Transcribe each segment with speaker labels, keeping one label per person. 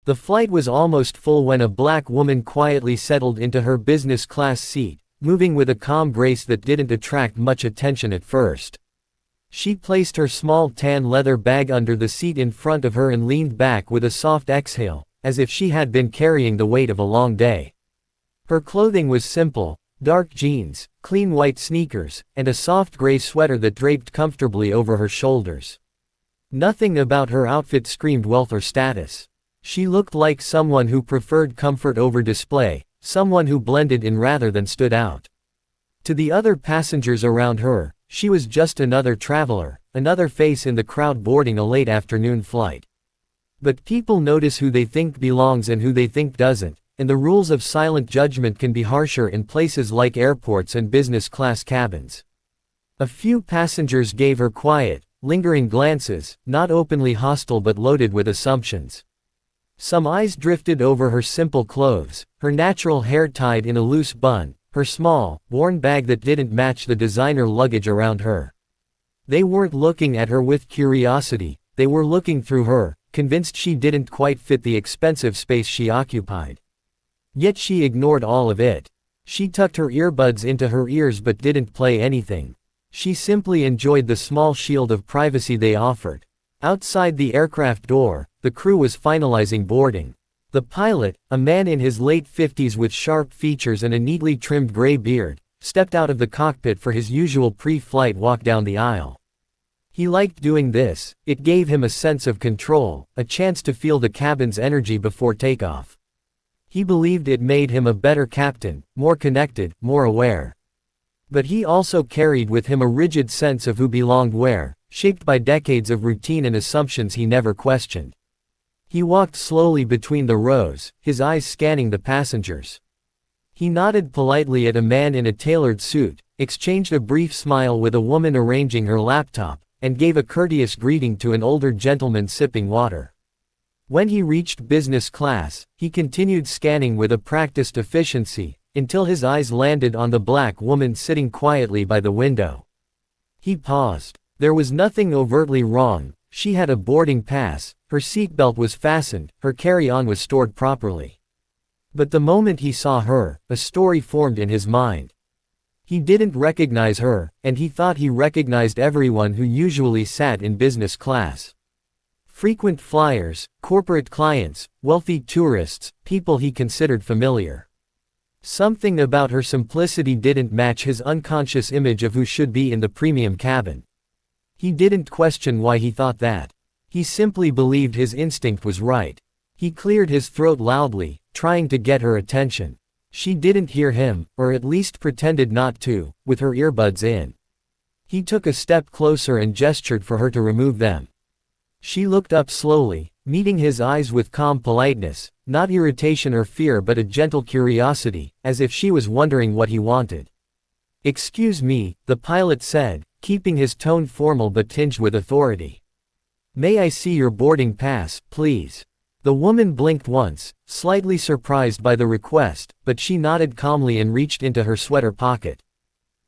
Speaker 1: The flight was almost full when a black woman quietly settled into her business class seat, moving with a calm grace that didn't attract much attention at first. She placed her small tan leather bag under the seat in front of her and leaned back with a soft exhale, as if she had been carrying the weight of a long day. Her clothing was simple: dark jeans, clean white sneakers, and a soft gray sweater that draped comfortably over her shoulders. Nothing about her outfit screamed wealth or status. She looked like someone who preferred comfort over display, someone who blended in rather than stood out. To the other passengers around her, she was just another traveler, another face in the crowd boarding a late afternoon flight. But people notice who they think belongs and who they think doesn't, and the rules of silent judgment can be harsher in places like airports and business class cabins. A few passengers gave her quiet, lingering glances, not openly hostile but loaded with assumptions. Some eyes drifted over her simple clothes, her natural hair tied in a loose bun, her small, worn bag that didn't match the designer luggage around her. They weren't looking at her with curiosity, they were looking through her, convinced she didn't quite fit the expensive space she occupied. Yet she ignored all of it. She tucked her earbuds into her ears but didn't play anything. She simply enjoyed the small shield of privacy they offered. Outside the aircraft door, the crew was finalizing boarding. The pilot, a man in his late 50s with sharp features and a neatly trimmed gray beard, stepped out of the cockpit for his usual pre-flight walk down the aisle. He liked doing this. It gave him a sense of control, a chance to feel the cabin's energy before takeoff. He believed it made him a better captain, more connected, more aware. But he also carried with him a rigid sense of who belonged where, shaped by decades of routine and assumptions he never questioned. He walked slowly between the rows, his eyes scanning the passengers. He nodded politely at a man in a tailored suit, exchanged a brief smile with a woman arranging her laptop, and gave a courteous greeting to an older gentleman sipping water. When he reached business class, he continued scanning with a practiced efficiency, until his eyes landed on the black woman sitting quietly by the window. He paused. There was nothing overtly wrong. She had a boarding pass, her seatbelt was fastened, her carry-on was stored properly. But the moment he saw her, a story formed in his mind. He didn't recognize her, and he thought he recognized everyone who usually sat in business class. Frequent flyers, corporate clients, wealthy tourists, people he considered familiar. Something about her simplicity didn't match his unconscious image of who should be in the premium cabin. He didn't question why he thought that. He simply believed his instinct was right. He cleared his throat loudly, trying to get her attention. She didn't hear him, or at least pretended not to, with her earbuds in. He took a step closer and gestured for her to remove them. She looked up slowly, meeting his eyes with calm politeness, not irritation or fear but a gentle curiosity, as if she was wondering what he wanted. "Excuse me," the pilot said, keeping his tone formal but tinged with authority. "May I see your boarding pass, please?" The woman blinked once, slightly surprised by the request, but she nodded calmly and reached into her sweater pocket.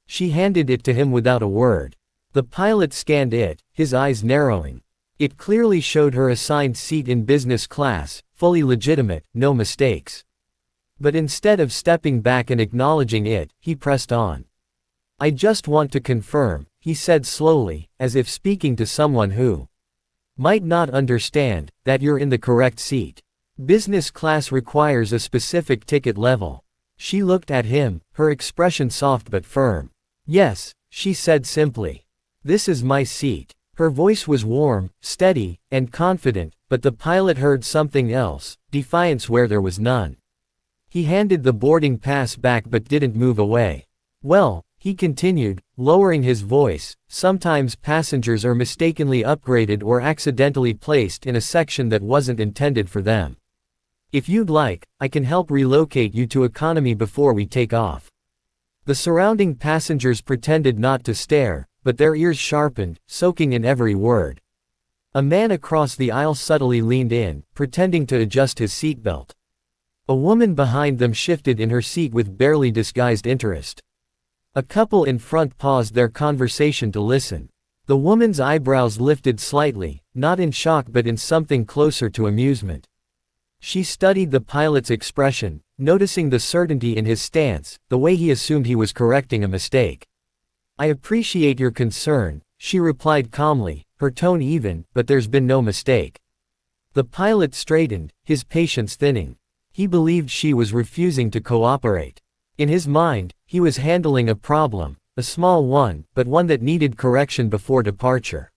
Speaker 1: She handed it to him without a word. The pilot scanned it, his eyes narrowing. It clearly showed her assigned seat in business class, fully legitimate, no mistakes. But instead of stepping back and acknowledging it, he pressed on. "I just want to confirm," he said slowly, as if speaking to someone who might not understand, "that you're in the correct seat. Business class requires a specific ticket level." She looked at him, her expression soft but firm. "Yes," she said simply. "This is my seat." Her voice was warm, steady, and confident, but the pilot heard something else, defiance where there was none. He handed the boarding pass back but didn't move away. "Well," he continued, lowering his voice, "sometimes passengers are mistakenly upgraded or accidentally placed in a section that wasn't intended for them. If you'd like, I can help relocate you to economy before we take off." The surrounding passengers pretended not to stare, but their ears sharpened, soaking in every word. A man across the aisle subtly leaned in, pretending to adjust his seatbelt. A woman behind them shifted in her seat with barely disguised interest. A couple in front paused their conversation to listen. The woman's eyebrows lifted slightly, not in shock but in something closer to amusement. She studied the pilot's expression, noticing the certainty in his stance, the way he assumed he was correcting a mistake. "I appreciate your concern," she replied calmly, her tone even, "but there's been no mistake." The pilot straightened, his patience thinning. He believed she was refusing to cooperate. In his mind, he was handling a problem, a small one, but one that needed correction before departure.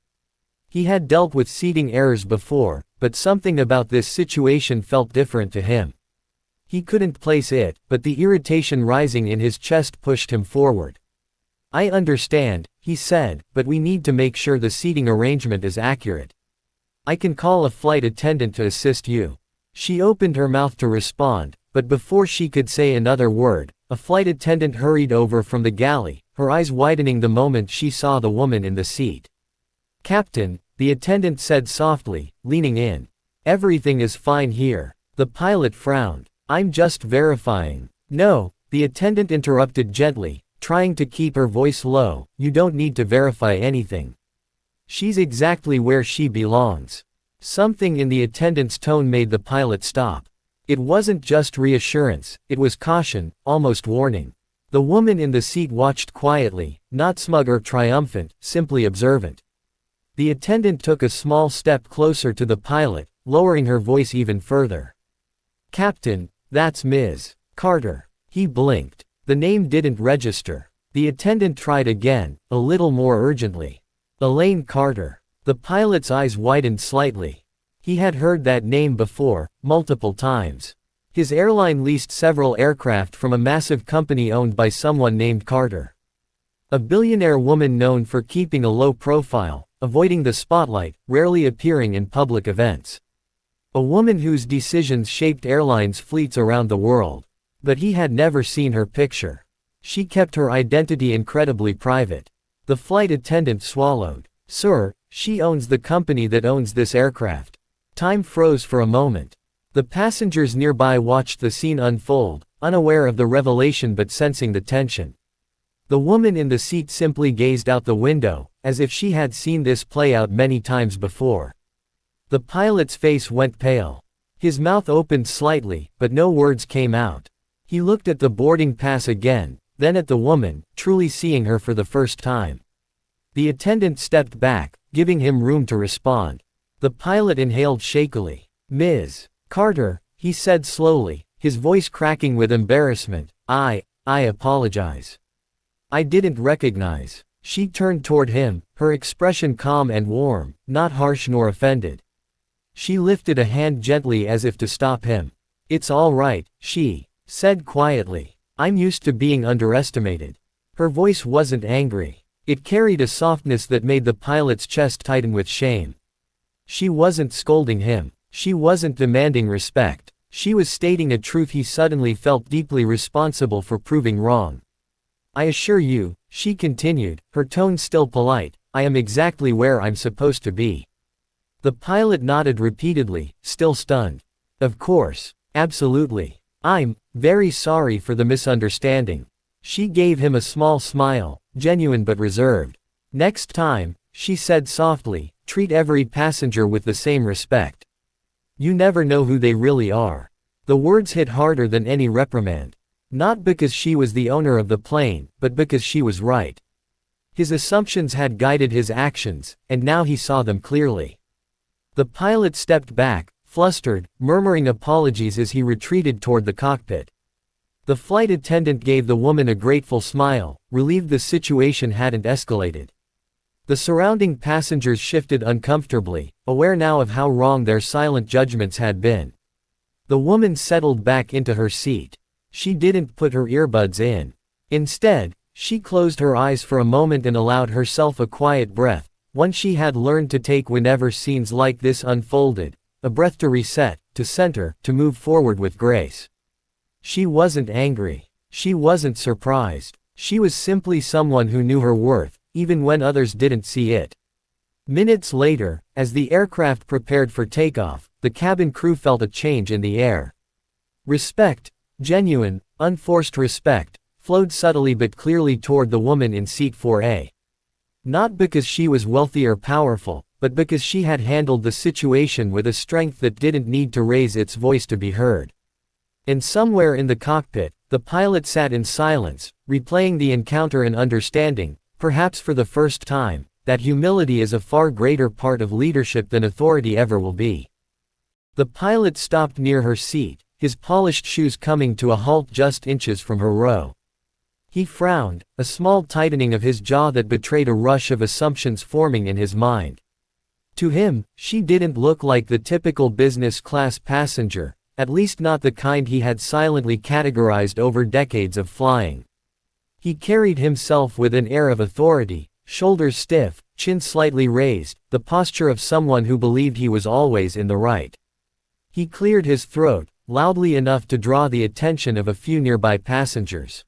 Speaker 1: He had dealt with seating errors before, but something about this situation felt different to him. He couldn't place it, but the irritation rising in his chest pushed him forward. "I understand," he said, "but we need to make sure the seating arrangement is accurate. I can call a flight attendant to assist you." She opened her mouth to respond, but before she could say another word, a flight attendant hurried over from the galley, her eyes widening the moment she saw the woman in the seat. "Captain," the attendant said softly, leaning in. "Everything is fine here." The pilot frowned. "I'm just verifying." "No," the attendant interrupted gently, trying to keep her voice low, "you don't need to verify anything. She's exactly where she belongs." Something in the attendant's tone made the pilot stop. It wasn't just reassurance, it was caution, almost warning. The woman in the seat watched quietly, not smug or triumphant, simply observant. The attendant took a small step closer to the pilot, lowering her voice even further. "Captain, that's Ms. Carter." He blinked. The name didn't register. The attendant tried again, a little more urgently. "Elaine Carter." The pilot's eyes widened slightly. He had heard that name before, multiple times. His airline leased several aircraft from a massive company owned by someone named Carter. A billionaire woman known for keeping a low profile, avoiding the spotlight, rarely appearing in public events. A woman whose decisions shaped airlines' fleets around the world. But he had never seen her picture. She kept her identity incredibly private. The flight attendant swallowed. "Sir, she owns the company that owns this aircraft." Time froze for a moment. The passengers nearby watched the scene unfold, unaware of the revelation but sensing the tension. The woman in the seat simply gazed out the window, as if she had seen this play out many times before. The pilot's face went pale. His mouth opened slightly, but no words came out. He looked at the boarding pass again, then at the woman, truly seeing her for the first time. The attendant stepped back, giving him room to respond. The pilot inhaled shakily. "Ms. Carter," he said slowly, his voice cracking with embarrassment, I apologize. I didn't recognize." She turned toward him, her expression calm and warm, not harsh nor offended. She lifted a hand gently as if to stop him. "It's all right," she said quietly. "I'm used to being underestimated." Her voice wasn't angry. It carried a softness that made the pilot's chest tighten with shame. She wasn't scolding him. She wasn't demanding respect. She was stating a truth he suddenly felt deeply responsible for proving wrong. "I assure you," she continued, her tone still polite, "I am exactly where I'm supposed to be." The pilot nodded repeatedly, still stunned. "Of course. Absolutely. I'm very sorry for the misunderstanding." She gave him a small smile, genuine but reserved. "Next time," she said softly, "treat every passenger with the same respect. You never know who they really are." The words hit harder than any reprimand. Not because she was the owner of the plane, but because she was right. His assumptions had guided his actions, and now he saw them clearly. The pilot stepped back, flustered, murmuring apologies as he retreated toward the cockpit. The flight attendant gave the woman a grateful smile, relieved the situation hadn't escalated. The surrounding passengers shifted uncomfortably, aware now of how wrong their silent judgments had been. The woman settled back into her seat. She didn't put her earbuds in. Instead, she closed her eyes for a moment and allowed herself a quiet breath, one she had learned to take whenever scenes like this unfolded, a breath to reset, to center, to move forward with grace. She wasn't angry. She wasn't surprised. She was simply someone who knew her worth, even when others didn't see it. Minutes later, as the aircraft prepared for takeoff, the cabin crew felt a change in the air. Respect, genuine, unforced respect, flowed subtly but clearly toward the woman in seat 4A. Not because she was wealthy or powerful, but because she had handled the situation with a strength that didn't need to raise its voice to be heard. And somewhere in the cockpit, the pilot sat in silence, replaying the encounter and understanding, perhaps for the first time, that humility is a far greater part of leadership than authority ever will be. The pilot stopped near her seat, his polished shoes coming to a halt just inches from her row. He frowned, a small tightening of his jaw that betrayed a rush of assumptions forming in his mind. To him, she didn't look like the typical business-class passenger, at least not the kind he had silently categorized over decades of flying. He carried himself with an air of authority, shoulders stiff, chin slightly raised, the posture of someone who believed he was always in the right. He cleared his throat, loudly enough to draw the attention of a few nearby passengers.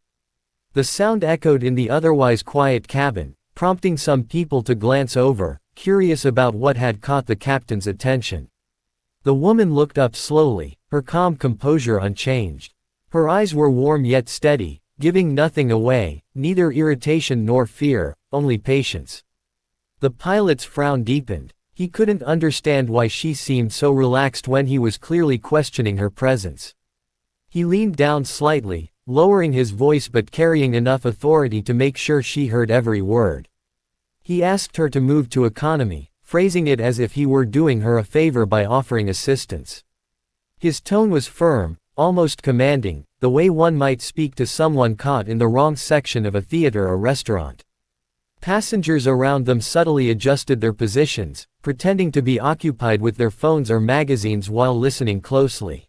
Speaker 1: The sound echoed in the otherwise quiet cabin, prompting some people to glance over, curious about what had caught the captain's attention. The woman looked up slowly, her calm composure unchanged. Her eyes were warm yet steady, giving nothing away, neither irritation nor fear, only patience. The pilot's frown deepened. He couldn't understand why she seemed so relaxed when he was clearly questioning her presence. He leaned down slightly, lowering his voice but carrying enough authority to make sure she heard every word. He asked her to move to economy, phrasing it as if he were doing her a favor by offering assistance. His tone was firm, almost commanding, the way one might speak to someone caught in the wrong section of a theater or restaurant. Passengers around them subtly adjusted their positions, pretending to be occupied with their phones or magazines while listening closely.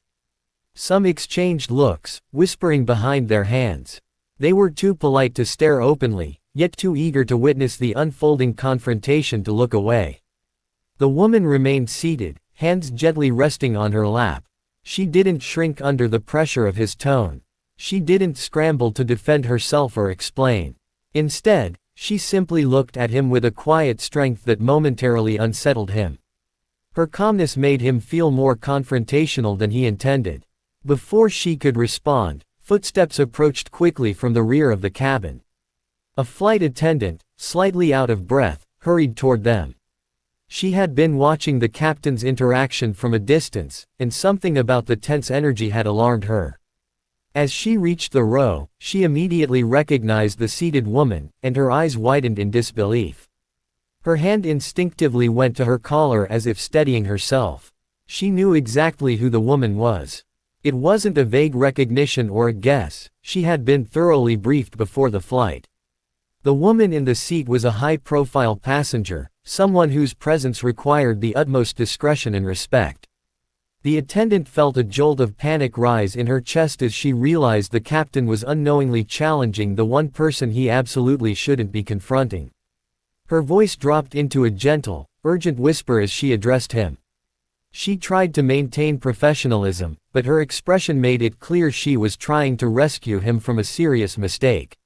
Speaker 1: Some exchanged looks, whispering behind their hands. They were too polite to stare openly, yet too eager to witness the unfolding confrontation to look away. The woman remained seated, hands gently resting on her lap. She didn't shrink under the pressure of his tone. She didn't scramble to defend herself or explain. Instead, she simply looked at him with a quiet strength that momentarily unsettled him. Her calmness made him feel more confrontational than he intended. Before she could respond, footsteps approached quickly from the rear of the cabin. A flight attendant, slightly out of breath, hurried toward them. She had been watching the captain's interaction from a distance, and something about the tense energy had alarmed her. As she reached the row, she immediately recognized the seated woman, and her eyes widened in disbelief. Her hand instinctively went to her collar as if steadying herself. She knew exactly who the woman was. It wasn't a vague recognition or a guess, she had been thoroughly briefed before the flight. The woman in the seat was a high-profile passenger, someone whose presence required the utmost discretion and respect. The attendant felt a jolt of panic rise in her chest as she realized the captain was unknowingly challenging the one person he absolutely shouldn't be confronting. Her voice dropped into a gentle, urgent whisper as she addressed him. She tried to maintain professionalism, but her expression made it clear she was trying to rescue him from a serious mistake.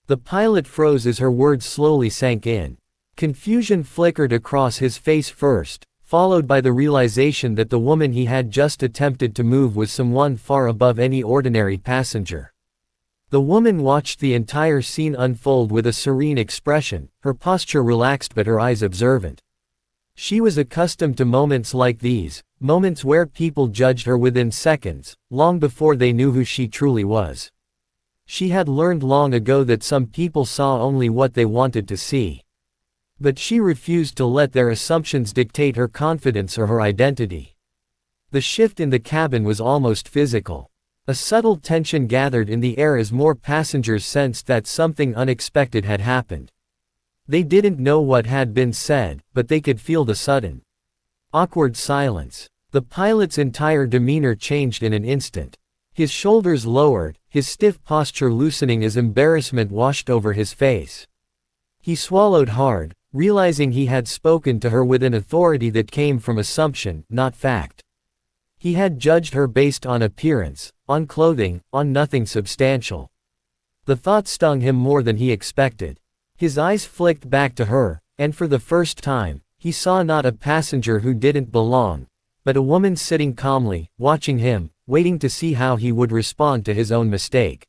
Speaker 1: The pilot froze as her words slowly sank in. Confusion flickered across his face first, followed by the realization that the woman he had just attempted to move was someone far above any ordinary passenger. The woman watched the entire scene unfold with a serene expression, her posture relaxed but her eyes observant. She was accustomed to moments like these, moments where people judged her within seconds, long before they knew who she truly was. She had learned long ago that some people saw only what they wanted to see. But she refused to let their assumptions dictate her confidence or her identity. The shift in the cabin was almost physical. A subtle tension gathered in the air as more passengers sensed that something unexpected had happened. They didn't know what had been said, but they could feel the sudden, awkward silence. The pilot's entire demeanor changed in an instant. His shoulders lowered, his stiff posture loosening as embarrassment washed over his face. He swallowed hard, realizing he had spoken to her with an authority that came from assumption, not fact. He had judged her based on appearance, on clothing, on nothing substantial. The thought stung him more than he expected. His eyes flicked back to her, and for the first time, he saw not a passenger who didn't belong, but a woman sitting calmly, watching him, waiting to see how he would respond to his own mistake.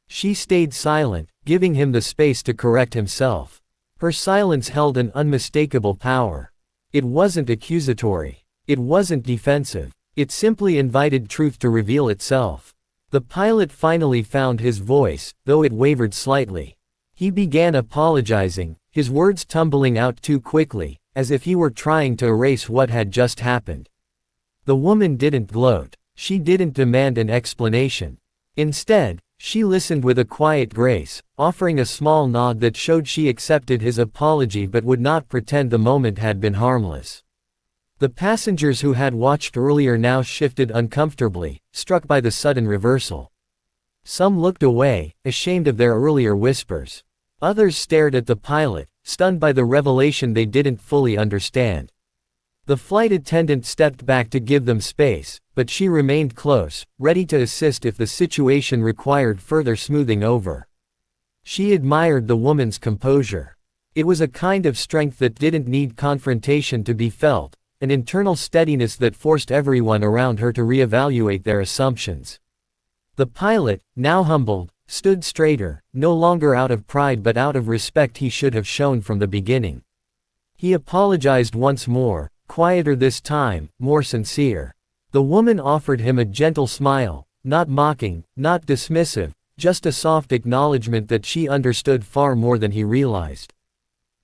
Speaker 1: She stayed silent, giving him the space to correct himself. Her silence held an unmistakable power. It wasn't accusatory. It wasn't defensive. It simply invited truth to reveal itself. The pilot finally found his voice, though it wavered slightly. He began apologizing, his words tumbling out too quickly, as if he were trying to erase what had just happened. The woman didn't gloat. She didn't demand an explanation. Instead, she listened with a quiet grace, offering a small nod that showed she accepted his apology but would not pretend the moment had been harmless. The passengers who had watched earlier now shifted uncomfortably, struck by the sudden reversal. Some looked away, ashamed of their earlier whispers. Others stared at the pilot, stunned by the revelation they didn't fully understand. The flight attendant stepped back to give them space, but she remained close, ready to assist if the situation required further smoothing over. She admired the woman's composure. It was a kind of strength that didn't need confrontation to be felt, an internal steadiness that forced everyone around her to reevaluate their assumptions. The pilot, now humbled, stood straighter, no longer out of pride but out of respect he should have shown from the beginning. He apologized once more, quieter this time, more sincere. The woman offered him a gentle smile, not mocking, not dismissive, just a soft acknowledgement that she understood far more than he realized.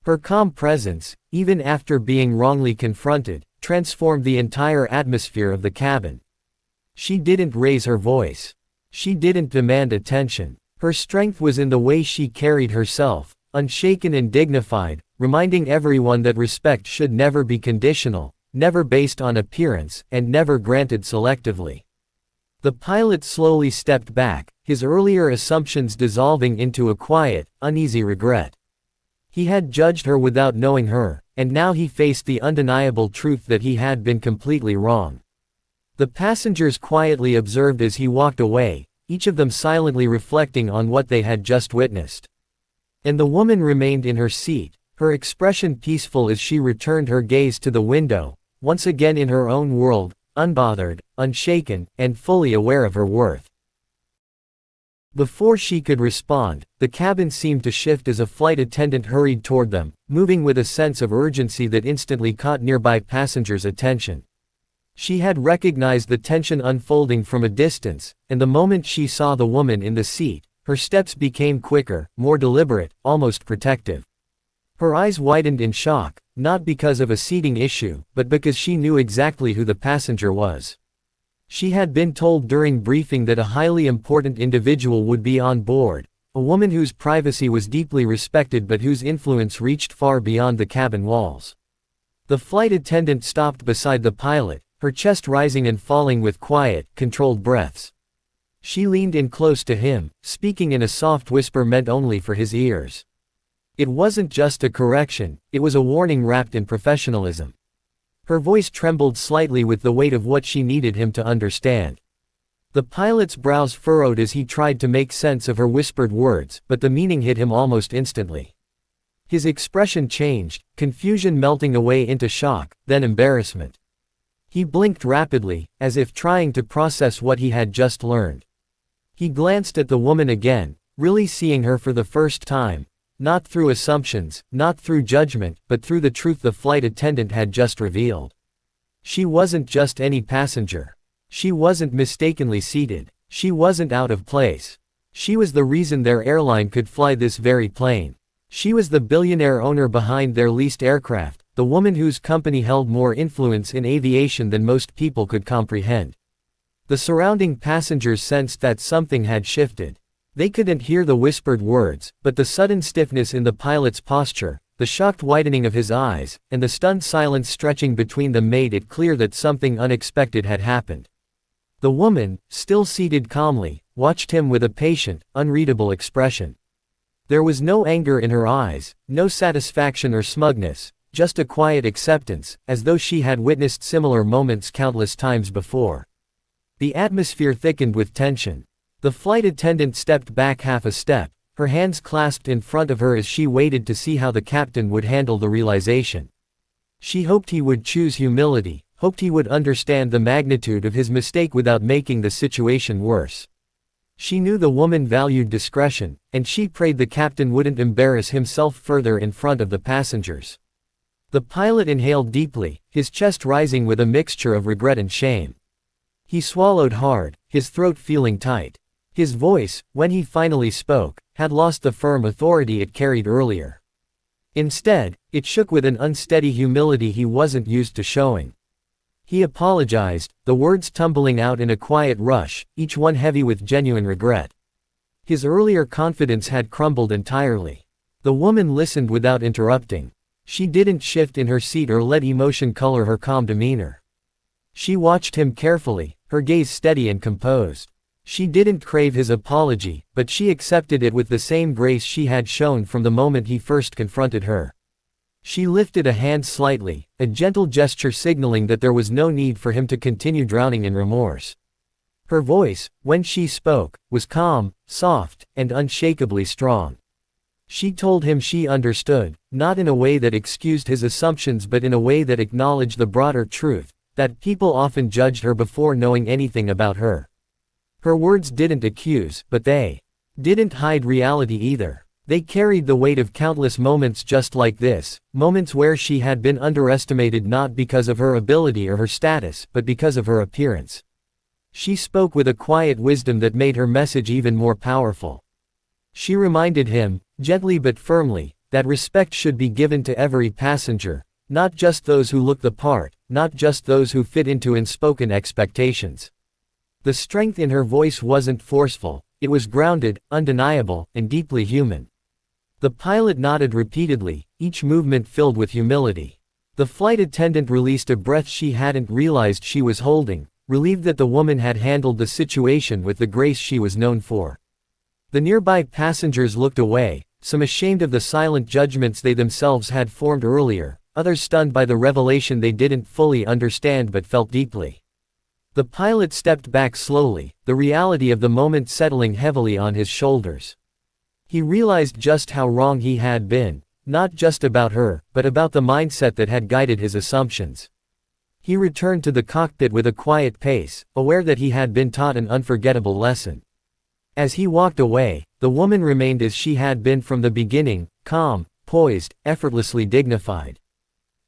Speaker 1: Her calm presence, even after being wrongly confronted, transformed the entire atmosphere of the cabin. She didn't raise her voice. She didn't demand attention. Her strength was in the way she carried herself, unshaken and dignified, reminding everyone that respect should never be conditional, never based on appearance, and never granted selectively. The pilot slowly stepped back, his earlier assumptions dissolving into a quiet, uneasy regret. He had judged her without knowing her, and now he faced the undeniable truth that he had been completely wrong. The passengers quietly observed as he walked away, each of them silently reflecting on what they had just witnessed. And the woman remained in her seat, her expression peaceful as she returned her gaze to the window, once again in her own world, unbothered, unshaken, and fully aware of her worth. Before she could respond, the cabin seemed to shift as a flight attendant hurried toward them, moving with a sense of urgency that instantly caught nearby passengers' attention. She had recognized the tension unfolding from a distance, and the moment she saw the woman in the seat, her steps became quicker, more deliberate, almost protective. Her eyes widened in shock, not because of a seating issue, but because she knew exactly who the passenger was. She had been told during briefing that a highly important individual would be on board, a woman whose privacy was deeply respected but whose influence reached far beyond the cabin walls. The flight attendant stopped beside the pilot, her chest rising and falling with quiet, controlled breaths. She leaned in close to him, speaking in a soft whisper meant only for his ears. It wasn't just a correction, it was a warning wrapped in professionalism. Her voice trembled slightly with the weight of what she needed him to understand. The pilot's brows furrowed as he tried to make sense of her whispered words, but the meaning hit him almost instantly. His expression changed, confusion melting away into shock, then embarrassment. He blinked rapidly, as if trying to process what he had just learned. He glanced at the woman again, really seeing her for the first time, not through assumptions, not through judgment, but through the truth the flight attendant had just revealed. She wasn't just any passenger. She wasn't mistakenly seated. She wasn't out of place. She was the reason their airline could fly this very plane. She was the billionaire owner behind their leased aircraft, the woman whose company held more influence in aviation than most people could comprehend. The surrounding passengers sensed that something had shifted. They couldn't hear the whispered words, but the sudden stiffness in the pilot's posture, the shocked widening of his eyes, and the stunned silence stretching between them made it clear that something unexpected had happened. The woman, still seated calmly, watched him with a patient, unreadable expression. There was no anger in her eyes, no satisfaction or smugness, just a quiet acceptance, as though she had witnessed similar moments countless times before. The atmosphere thickened with tension. The flight attendant stepped back half a step, her hands clasped in front of her as she waited to see how the captain would handle the realization. She hoped he would choose humility, hoped he would understand the magnitude of his mistake without making the situation worse. She knew the woman valued discretion, and she prayed the captain wouldn't embarrass himself further in front of the passengers. The pilot inhaled deeply, his chest rising with a mixture of regret and shame. He swallowed hard, his throat feeling tight. His voice, when he finally spoke, had lost the firm authority it carried earlier. Instead, it shook with an unsteady humility he wasn't used to showing. He apologized, the words tumbling out in a quiet rush, each one heavy with genuine regret. His earlier confidence had crumbled entirely. The woman listened without interrupting. She didn't shift in her seat or let emotion color her calm demeanor. She watched him carefully, her gaze steady and composed. She didn't crave his apology, but she accepted it with the same grace she had shown from the moment he first confronted her. She lifted a hand slightly, a gentle gesture signaling that there was no need for him to continue drowning in remorse. Her voice, when she spoke, was calm, soft, and unshakably strong. She told him she understood, not in a way that excused his assumptions but in a way that acknowledged the broader truth, that people often judged her before knowing anything about her. Her words didn't accuse, but they didn't hide reality either. They carried the weight of countless moments just like this, moments where she had been underestimated not because of her ability or her status, but because of her appearance. She spoke with a quiet wisdom that made her message even more powerful. She reminded him, gently but firmly, that respect should be given to every passenger, not just those who look the part, not just those who fit into unspoken expectations. The strength in her voice wasn't forceful, it was grounded, undeniable, and deeply human. The pilot nodded repeatedly, each movement filled with humility. The flight attendant released a breath she hadn't realized she was holding, relieved that the woman had handled the situation with the grace she was known for. The nearby passengers looked away, some ashamed of the silent judgments they themselves had formed earlier, others stunned by the revelation they didn't fully understand but felt deeply. The pilot stepped back slowly, the reality of the moment settling heavily on his shoulders. He realized just how wrong he had been, not just about her, but about the mindset that had guided his assumptions. He returned to the cockpit with a quiet pace, aware that he had been taught an unforgettable lesson. As he walked away, the woman remained as she had been from the beginning, calm, poised, effortlessly dignified.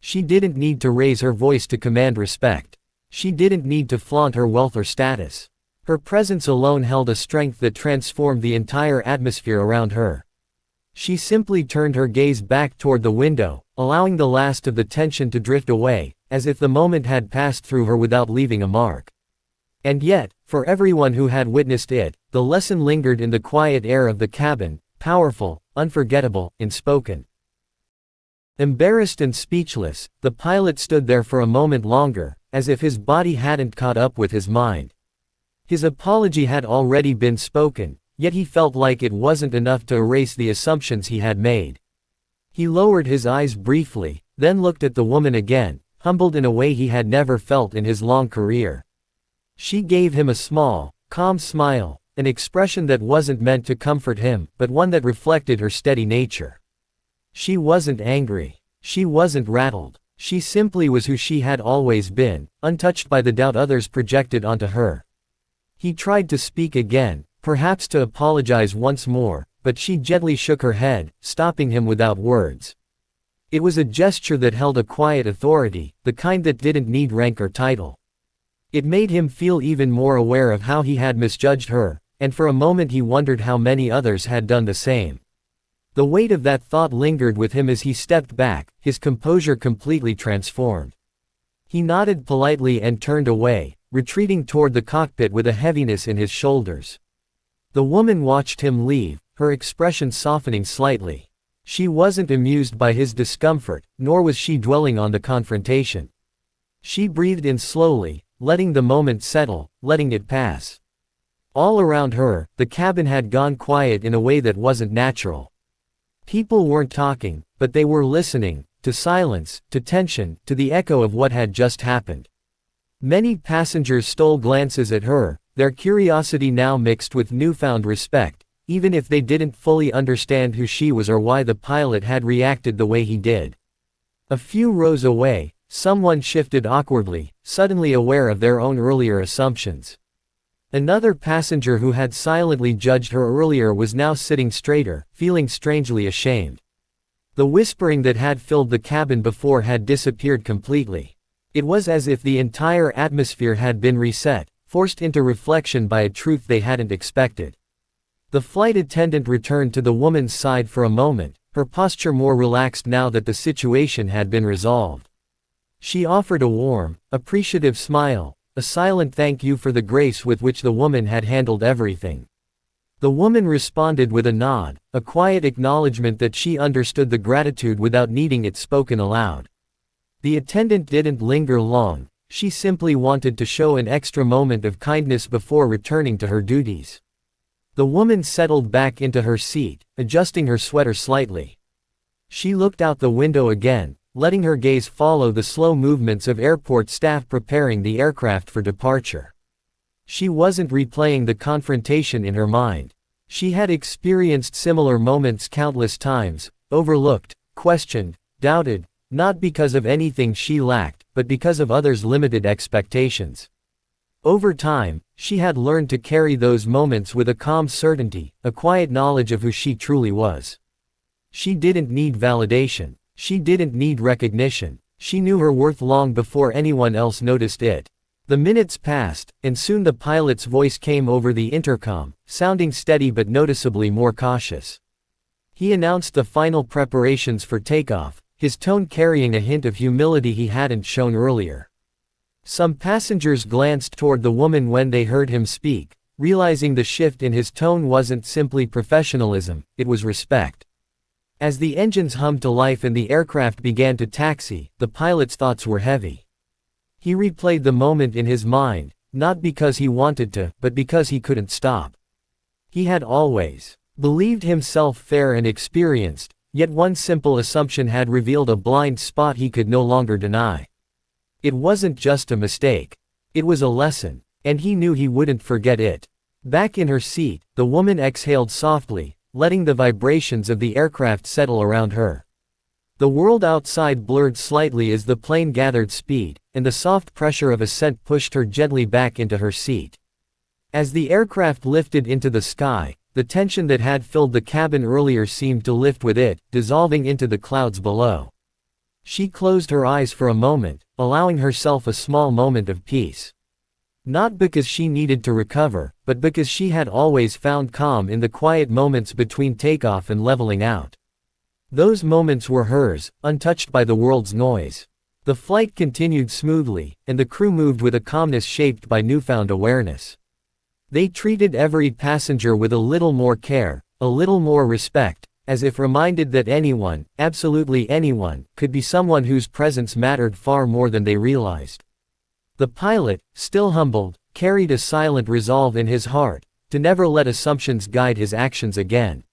Speaker 1: She didn't need to raise her voice to command respect. She didn't need to flaunt her wealth or status. Her presence alone held a strength that transformed the entire atmosphere around her. She simply turned her gaze back toward the window, allowing the last of the tension to drift away, as if the moment had passed through her without leaving a mark. And yet, for everyone who had witnessed it, the lesson lingered in the quiet air of the cabin, powerful, unforgettable, unspoken. Embarrassed and speechless, the pilot stood there for a moment longer, as if his body hadn't caught up with his mind. His apology had already been spoken, yet he felt like it wasn't enough to erase the assumptions he had made. He lowered his eyes briefly, then looked at the woman again, humbled in a way he had never felt in his long career. She gave him a small, calm smile, an expression that wasn't meant to comfort him, but one that reflected her steady nature. She wasn't angry. She wasn't rattled. She simply was who she had always been, untouched by the doubt others projected onto her. He tried to speak again, perhaps to apologize once more, but she gently shook her head, stopping him without words. It was a gesture that held a quiet authority, the kind that didn't need rank or title. It made him feel even more aware of how he had misjudged her, and for a moment he wondered how many others had done the same. The weight of that thought lingered with him as he stepped back, his composure completely transformed. He nodded politely and turned away, retreating toward the cockpit with a heaviness in his shoulders. The woman watched him leave, her expression softening slightly. She wasn't amused by his discomfort, nor was she dwelling on the confrontation. She breathed in slowly, letting the moment settle, letting it pass. All around her, the cabin had gone quiet in a way that wasn't natural. People weren't talking, but they were listening, to silence, to tension, to the echo of what had just happened. Many passengers stole glances at her, their curiosity now mixed with newfound respect, even if they didn't fully understand who she was or why the pilot had reacted the way he did. A few rows away, someone shifted awkwardly, suddenly aware of their own earlier assumptions. Another passenger who had silently judged her earlier was now sitting straighter, feeling strangely ashamed. The whispering that had filled the cabin before had disappeared completely. It was as if the entire atmosphere had been reset, forced into reflection by a truth they hadn't expected. The flight attendant returned to the woman's side for a moment, her posture more relaxed now that the situation had been resolved. She offered a warm, appreciative smile, a silent thank you for the grace with which the woman had handled everything. The woman responded with a nod, a quiet acknowledgement that she understood the gratitude without needing it spoken aloud. The attendant didn't linger long, she simply wanted to show an extra moment of kindness before returning to her duties. The woman settled back into her seat, adjusting her sweater slightly. She looked out the window again, letting her gaze follow the slow movements of airport staff preparing the aircraft for departure. She wasn't replaying the confrontation in her mind. She had experienced similar moments countless times, overlooked, questioned, doubted, not because of anything she lacked, but because of others' limited expectations. Over time, she had learned to carry those moments with a calm certainty, a quiet knowledge of who she truly was. She didn't need validation. She didn't need recognition. She knew her worth long before anyone else noticed it. The minutes passed, and soon the pilot's voice came over the intercom, sounding steady but noticeably more cautious. He announced the final preparations for takeoff, his tone carrying a hint of humility he hadn't shown earlier. Some passengers glanced toward the woman when they heard him speak, realizing the shift in his tone wasn't simply professionalism, it was respect. As the engines hummed to life and the aircraft began to taxi, the pilot's thoughts were heavy. He replayed the moment in his mind, not because he wanted to, but because he couldn't stop. He had always believed himself fair and experienced, yet one simple assumption had revealed a blind spot he could no longer deny. It wasn't just a mistake. It was a lesson, and he knew he wouldn't forget it. Back in her seat, the woman exhaled softly, letting the vibrations of the aircraft settle around her. The world outside blurred slightly as the plane gathered speed, and the soft pressure of ascent pushed her gently back into her seat. As the aircraft lifted into the sky, the tension that had filled the cabin earlier seemed to lift with it, dissolving into the clouds below. She closed her eyes for a moment, allowing herself a small moment of peace. Not because she needed to recover, but because she had always found calm in the quiet moments between takeoff and leveling out. Those moments were hers, untouched by the world's noise. The flight continued smoothly, and the crew moved with a calmness shaped by newfound awareness. They treated every passenger with a little more care, a little more respect, as if reminded that anyone, absolutely anyone, could be someone whose presence mattered far more than they realized. The pilot, still humbled, carried a silent resolve in his heart, to never let assumptions guide his actions again.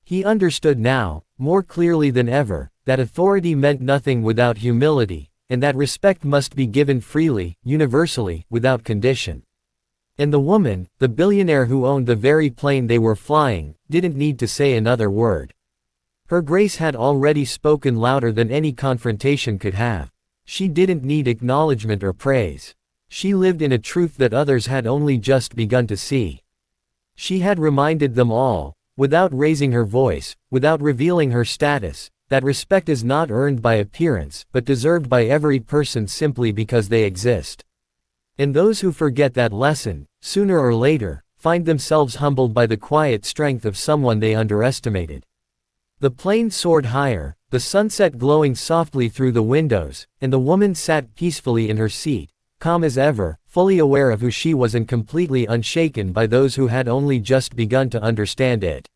Speaker 1: He understood now, more clearly than ever, that authority meant nothing without humility, and that respect must be given freely, universally, without condition. And the woman, the billionaire who owned the very plane they were flying, didn't need to say another word. Her grace had already spoken louder than any confrontation could have. She didn't need acknowledgement or praise. She lived in a truth that others had only just begun to see. She had reminded them all, without raising her voice, without revealing her status, that respect is not earned by appearance, but deserved by every person simply because they exist. And those who forget that lesson, sooner or later, find themselves humbled by the quiet strength of someone they underestimated. The plane soared higher, the sunset glowing softly through the windows, and the woman sat peacefully in her seat, calm as ever, fully aware of who she was and completely unshaken by those who had only just begun to understand it.